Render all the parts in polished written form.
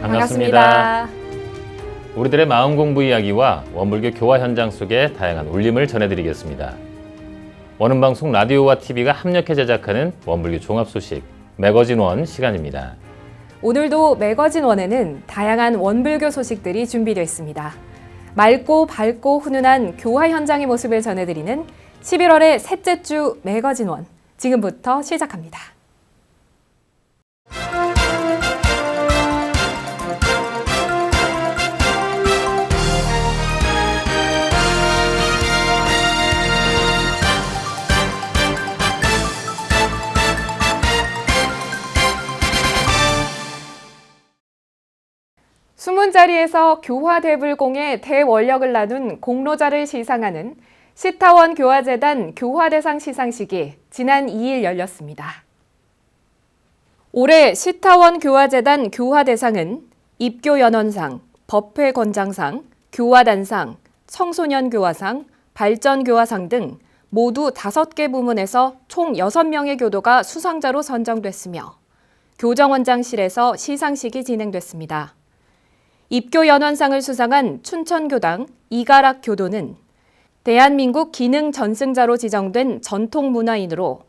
반갑습니다. 우리들의 마음 공부 이야기와 원불교 교화 현장 속의 다양한 울림을 전해드리겠습니다. 원음방송 라디오와 TV가 합력해 제작하는 원불교 종합 소식 매거진 원 시간입니다. 오늘도 매거진 원에는 다양한 원불교 소식들이 준비되어 있습니다. 맑고 밝고 훈훈한 교화 현장의 모습을 전해드리는 11월의 셋째 주 매거진 원, 지금부터 시작합니다. 숨은 자리에서 교화대불공의 대원력을 나눈 공로자를 시상하는 시타원 교화재단 교화대상 시상식이 지난 2일 열렸습니다. 올해 시타원 교화재단 교화대상은 입교연원상, 법회권장상, 교화단상, 청소년교화상, 발전교화상 등 모두 5개 부문에서 총 6명의 교도가 수상자로 선정됐으며 교정원장실에서 시상식이 진행됐습니다. 입교연원상을 수상한 춘천교당 이가락 교도는 대한민국 기능 전승자로 지정된 전통문화인으로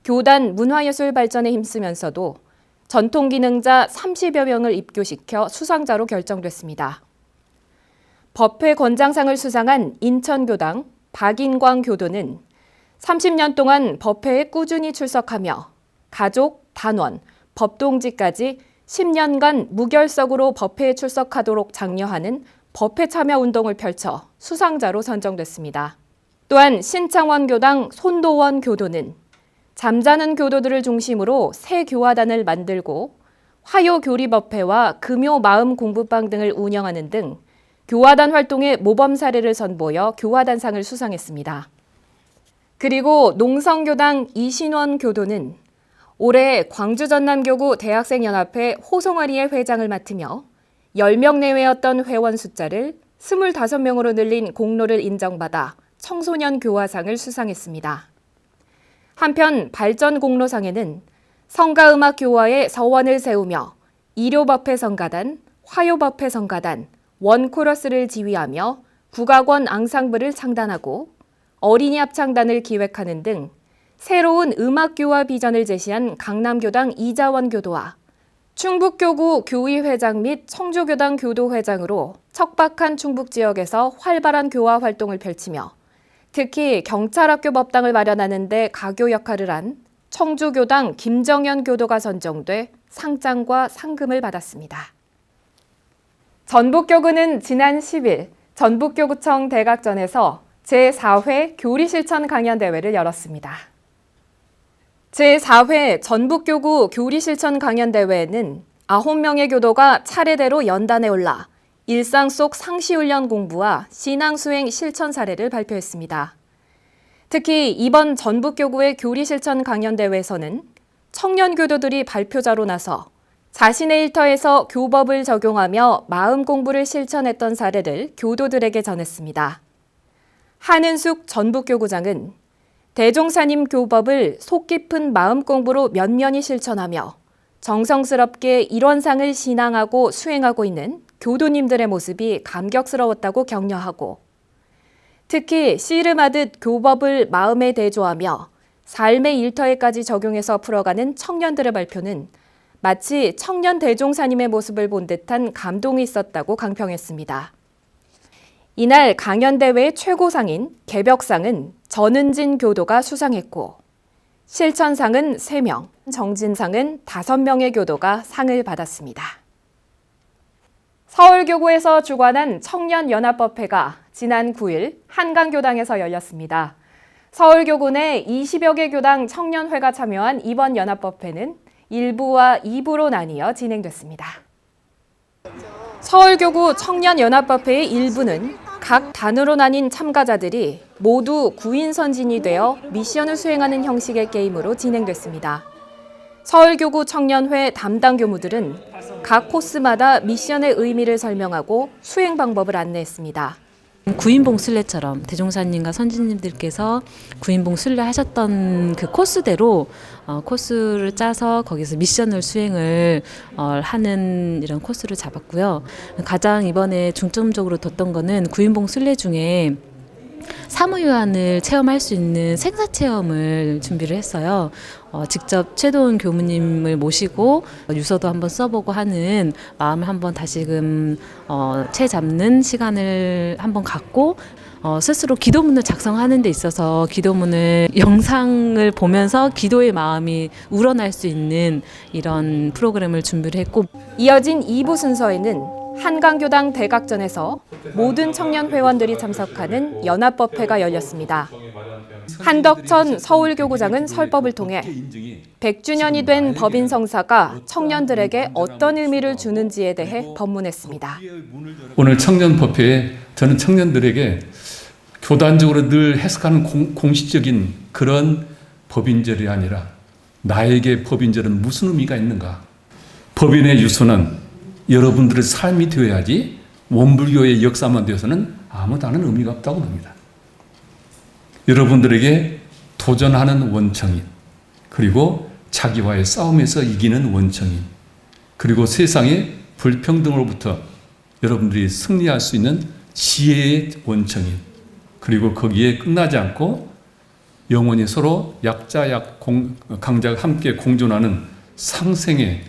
교단 문화예술 발전에 힘쓰면서도 전통기능자 30여 명을 입교시켜 수상자로 결정됐습니다. 법회권장상을 수상한 인천교당 박인광 교도는 30년 동안 법회에 꾸준히 출석하며 가족, 단원, 법동지까지 10년간 무결석으로 법회에 출석하도록 장려하는 법회 참여 운동을 펼쳐 수상자로 선정됐습니다. 또한 신창원교당 손도원 교도는 잠자는 교도들을 중심으로 새 교화단을 만들고 화요교리법회와 금요마음공부방 등을 운영하는 등 교화단 활동의 모범 사례를 선보여 교화단상을 수상했습니다. 그리고 농성교당 이신원 교도는 올해 광주전남교구 대학생연합회 호송아리의 회장을 맡으며 10명 내외였던 회원 숫자를 25명으로 늘린 공로를 인정받아 청소년 교화상을 수상했습니다. 한편 발전공로상에는 성가음악 교화의 서원을 세우며 일요법회 성가단, 화요법회 성가단, 원코러스를 지휘하며 국악원 앙상블을 창단하고 어린이 합창단을 기획하는 등 새로운 음악교화 비전을 제시한 강남교당 이자원 교도와 충북교구 교의회장 및 청주교당 교도회장으로 척박한 충북 지역에서 활발한 교화 활동을 펼치며 특히 경찰학교 법당을 마련하는 데 가교 역할을 한 청주교당 김정현 교도가 선정돼 상장과 상금을 받았습니다. 전북교구는 지난 10일 전북교구청 대각전에서 제4회 교리실천 강연대회를 열었습니다. 제4회 전북교구 교리실천 강연대회에는 9명의 교도가 차례대로 연단에 올라 일상 속 상시훈련 공부와 신앙수행 실천 사례를 발표했습니다. 특히 이번 전북교구의 교리실천 강연대회에서는 청년 교도들이 발표자로 나서 자신의 일터에서 교법을 적용하며 마음 공부를 실천했던 사례를 교도들에게 전했습니다. 한은숙 전북교구장은 대종사님 교법을 속 깊은 마음 공부로 면면히 실천하며 정성스럽게 일원상을 신앙하고 수행하고 있는 교도님들의 모습이 감격스러웠다고 격려하고 특히 씨름하듯 교법을 마음에 대조하며 삶의 일터에까지 적용해서 풀어가는 청년들의 발표는 마치 청년 대종사님의 모습을 본 듯한 감동이 있었다고 강평했습니다. 이날 강연대회의 최고상인 개벽상은 전은진 교도가 수상했고 실천상은 3명, 정진상은 5명의 교도가 상을 받았습니다. 서울교구에서 주관한 청년연합법회가 지난 9일 한강교당에서 열렸습니다. 서울교구 내 20여 개 교당 청년회가 참여한 이번 연합법회는 1부와 2부로 나뉘어 진행됐습니다. 서울교구 청년연합법회의 1부는 각 단으로 나뉜 참가자들이 모두 9인 선진이 되어 미션을 수행하는 형식의 게임으로 진행됐습니다. 서울교구 청년회 담당 교무들은 각 코스마다 미션의 의미를 설명하고 수행 방법을 안내했습니다. 구인봉 순례처럼 대종사님과 선지님들께서 구인봉 순례 하셨던 그 코스대로 코스를 짜서 거기서 미션을 수행을 하는 이런 코스를 잡았고요. 가장 이번에 중점적으로 뒀던 거는 구인봉 순례 중에 사무요한을 체험할 수 있는 생사 체험을 준비를 했어요. 직접 최도훈 교무님을 모시고 유서도 한번 써보고 하는 마음을 한번 다시금 채 잡는 시간을 한번 갖고 스스로 기도문을 작성하는 데 있어서 기도문을 영상을 보면서 기도의 마음이 우러날 수 있는 이런 프로그램을 준비를 했고, 이어진 2부 순서에는 한강교당 대각전에서 모든 청년 회원들이 참석하는 연합법회가 열렸습니다. 한덕천 서울교구장은 설법을 통해 100주년이 된 법인 성사가 청년들에게 어떤 의미를 주는지에 대해 법문했습니다. 오늘 청년법회에 저는 청년들에게 교단적으로 늘 해석하는 공식적인 그런 법인절이 아니라 나에게 법인절은 무슨 의미가 있는가? 법인의 유서는 여러분들의 삶이 되어야지 원불교의 역사만 되어서는 아무 다른 의미가 없다고 봅니다. 여러분들에게 도전하는 원청인, 그리고 자기와의 싸움에서 이기는 원청인, 그리고 세상의 불평등으로부터 여러분들이 승리할 수 있는 지혜의 원청인, 그리고 거기에 끝나지 않고 영원히 서로 약자, 강자가 함께 공존하는 상생의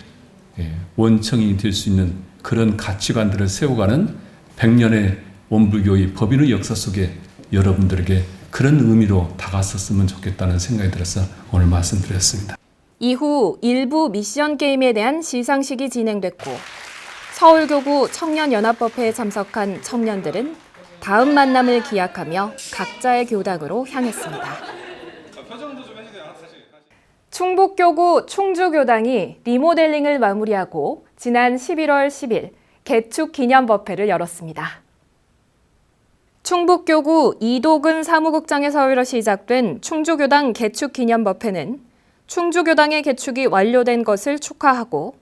원청이 될 수 있는 그런 가치관들을 세워가는 100년의 원불교의 법인의 역사 속에 여러분들에게 그런 의미로 다가섰으면 좋겠다는 생각이 들어서 오늘 말씀드렸습니다. 이후 일부 미션 게임에 대한 시상식이 진행됐고 서울교구 청년연합법회에 참석한 청년들은 다음 만남을 기약하며 각자의 교당으로 향했습니다. 충북교구 충주교당이 리모델링을 마무리하고 지난 11월 10일 개축 기념법회를 열었습니다. 충북교구 이도근 사무국장의 서유로 시작된 충주교당 개축 기념법회는 충주교당의 개축이 완료된 것을 축하하고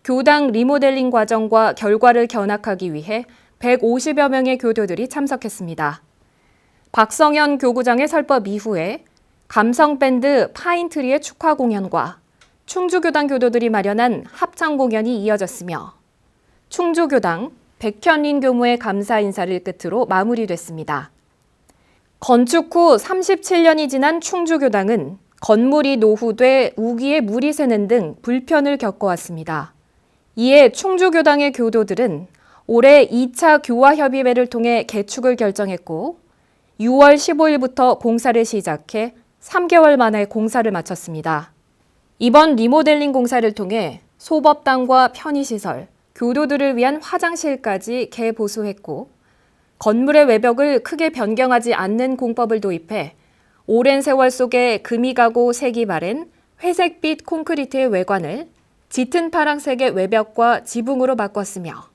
교당 리모델링 과정과 결과를 견학하기 위해 150여 명의 교도들이 참석했습니다. 박성현 교구장의 설법 이후에 감성밴드 파인트리의 축하 공연과 충주교당 교도들이 마련한 합창 공연이 이어졌으며 충주교당 백현린 교무의 감사 인사를 끝으로 마무리됐습니다. 건축 후 37년이 지난 충주교당은 건물이 노후돼 우기에 물이 새는 등 불편을 겪어왔습니다. 이에 충주교당의 교도들은 올해 2차 교화협의회를 통해 개축을 결정했고 6월 15일부터 공사를 시작해 3개월 만에 공사를 마쳤습니다. 이번 리모델링 공사를 통해 소법당과 편의시설, 교도들을 위한 화장실까지 개보수했고 건물의 외벽을 크게 변경하지 않는 공법을 도입해 오랜 세월 속에 금이 가고 색이 바랜 회색빛 콘크리트의 외관을 짙은 파란색의 외벽과 지붕으로 바꿨으며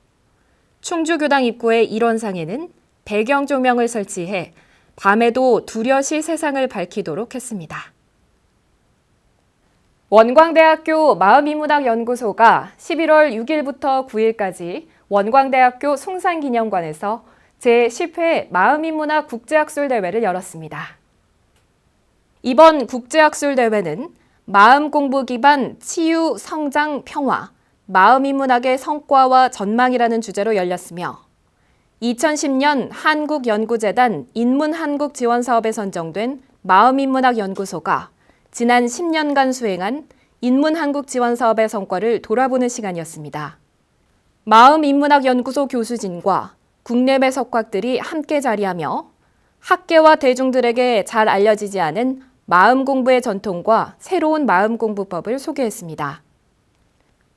충주교당 입구의 일원상에는 배경 조명을 설치해 밤에도 뚜렷이 세상을 밝히도록 했습니다. 원광대학교 마음인문학연구소가 11월 6일부터 9일까지 원광대학교 숭산기념관에서 제10회 마음인문학 국제학술대회를 열었습니다. 이번 국제학술대회는 마음 공부 기반 치유, 성장, 평화, 마음인문학의 성과와 전망이라는 주제로 열렸으며 2010년 한국연구재단 인문한국지원사업에 선정된 마음인문학연구소가 지난 10년간 수행한 인문한국지원사업의 성과를 돌아보는 시간이었습니다. 마음인문학연구소 교수진과 국내 배석학들이 함께 자리하며 학계와 대중들에게 잘 알려지지 않은 마음 공부의 전통과 새로운 마음 공부법을 소개했습니다.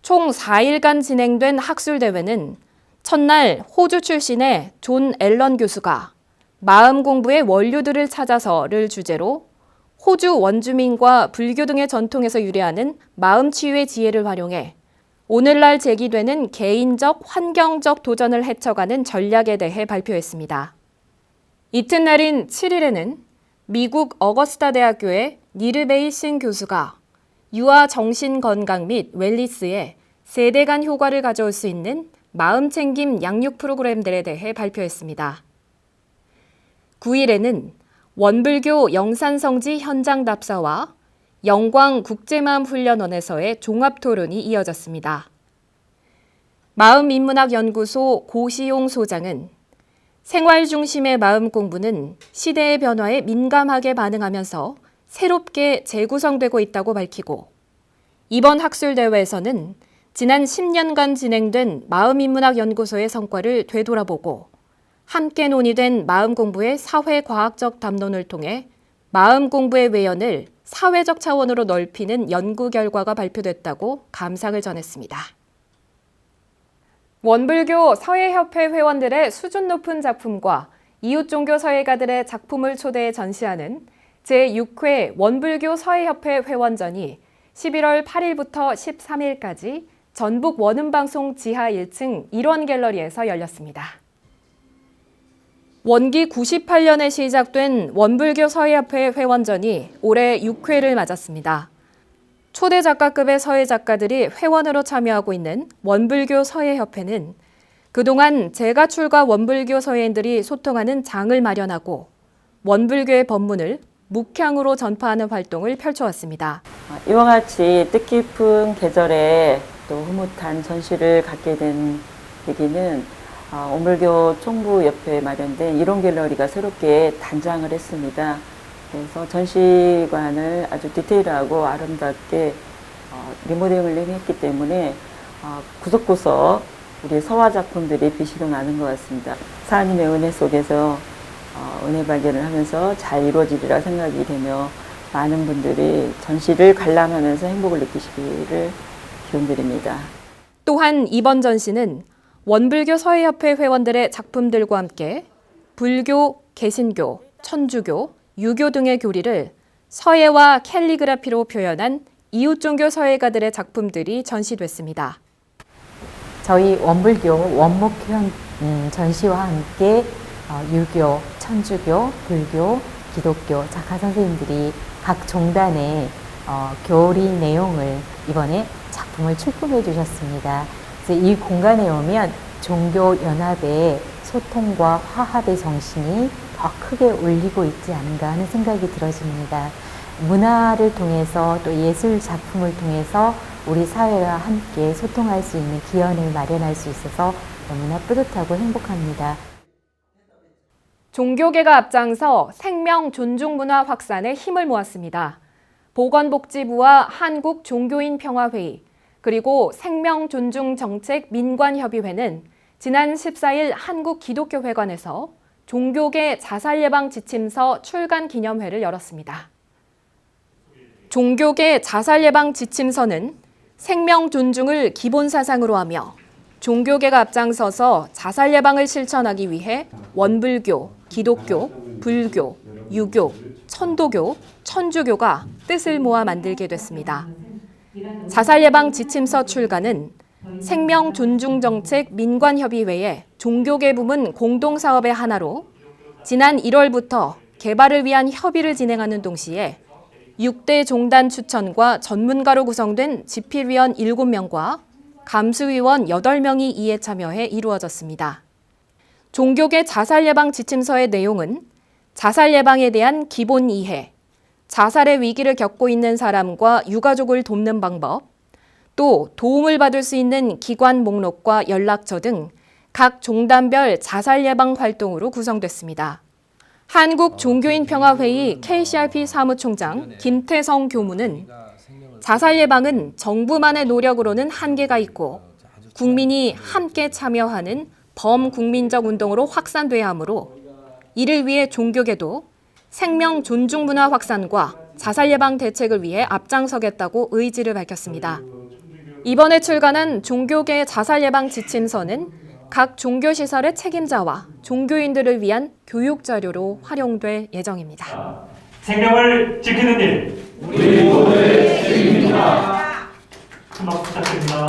총 4일간 진행된 학술대회는 첫날 호주 출신의 존 앨런 교수가 마음 공부의 원류들을 찾아서를 주제로 호주 원주민과 불교 등의 전통에서 유래하는 마음 치유의 지혜를 활용해 오늘날 제기되는 개인적, 환경적 도전을 헤쳐가는 전략에 대해 발표했습니다. 이튿날인 7일에는 미국 어거스타 대학교의 니르베이 싱 교수가 유아 정신 건강 및 웰리스에 세대 간 효과를 가져올 수 있는 마음 챙김 양육 프로그램들에 대해 발표했습니다. 9일에는 원불교 영산성지 현장 답사와 영광국제마음훈련원에서의 종합토론이 이어졌습니다. 마음인문학연구소 고시용 소장은 생활 중심의 마음 공부는 시대의 변화에 민감하게 반응하면서 새롭게 재구성되고 있다고 밝히고, 이번 학술대회에서는 지난 10년간 진행된 마음인문학연구소의 성과를 되돌아보고 함께 논의된 마음 공부의 사회과학적 담론을 통해 마음 공부의 외연을 사회적 차원으로 넓히는 연구 결과가 발표됐다고 감상을 전했습니다. 원불교 서예협회 회원들의 수준 높은 작품과 이웃종교 서예가들의 작품을 초대해 전시하는 제6회 원불교 서예협회 회원전이 11월 8일부터 13일까지 전북 원음방송 지하 1층 일원갤러리에서 열렸습니다. 원기 98년에 시작된 원불교 서예협회 회원전이 올해 6회를 맞았습니다. 초대 작가급의 서예 작가들이 회원으로 참여하고 있는 원불교 서예협회는 그동안 재가출과 원불교 서예인들이 소통하는 장을 마련하고 원불교의 법문을 묵향으로 전파하는 활동을 펼쳐왔습니다. 이와 같이 뜻깊은 계절에 또 흐뭇한 전시를 갖게 된 계기는 원불교 총부협회에 마련된 일원갤러리가 새롭게 단장을 했습니다. 그래서 전시관을 아주 디테일하고 아름답게 리모델링을 했기 때문에 구석구석 우리 서화 작품들이 빛이 나는 것 같습니다. 하나님의 은혜 속에서 은혜 발견을 하면서 잘 이루어지리라 생각이 되며 많은 분들이 전시를 관람하면서 행복을 느끼시기를 기원드립니다. 또한 이번 전시는 원불교 서예협회 회원들의 작품들과 함께 불교, 개신교, 천주교, 유교 등의 교리를 서예와 캘리그라피로 표현한 이웃종교 서예가들의 작품들이 전시됐습니다. 저희 원불교 원목현 전시와 함께 유교, 천주교, 불교, 기독교 작가 선생님들이 각 종단의 교리 내용을 이번에 작품을 출품해 주셨습니다. 그래서 이 공간에 오면 종교 연합의 소통과 화합의 정신이 더 크게 울리고 있지 않은가 하는 생각이 들어집니다. 문화를 통해서 또 예술 작품을 통해서 우리 사회와 함께 소통할 수 있는 기원을 마련할 수 있어서 너무나 뿌듯하고 행복합니다. 종교계가 앞장서 생명 존중 문화 확산에 힘을 모았습니다. 보건복지부와 한국종교인평화회의, 그리고 생명존중정책 민관협의회는 지난 14일 한국기독교회관에서 종교계 자살예방 지침서 출간 기념회를 열었습니다. 종교계 자살예방 지침서는 생명 존중을 기본 사상으로 하며 종교계가 앞장서서 자살 예방을 실천하기 위해 원불교, 기독교, 불교, 유교, 천도교, 천주교가 뜻을 모아 만들게 됐습니다. 자살 예방 지침서 출간은 생명 존중 정책 민관협의회의 종교계 부문 공동사업의 하나로 지난 1월부터 개발을 위한 협의를 진행하는 동시에 6대 종단 추천과 전문가로 구성된 집필위원 7명과 감수위원 8명이 이에 참여해 이루어졌습니다. 종교계 자살 예방 지침서의 내용은 자살 예방에 대한 기본 이해, 자살의 위기를 겪고 있는 사람과 유가족을 돕는 방법, 또 도움을 받을 수 있는 기관 목록과 연락처 등 각 종단별 자살 예방 활동으로 구성됐습니다. 한국종교인평화회의 KCRP 사무총장 김태성 교무는 자살 예방은 정부만의 노력으로는 한계가 있고 국민이 함께 참여하는 범국민적 운동으로 확산돼야 하므로 이를 위해 종교계도 생명 존중 문화 확산과 자살 예방 대책을 위해 앞장서겠다고 의지를 밝혔습니다. 이번에 출간한 종교계 자살 예방 지침서는 각 종교시설의 책임자와 종교인들을 위한 교육 자료로 활용될 예정입니다. 생명을 지키는 일, 우리 모두의 책임입니다. 큰 박수 부탁드립니다.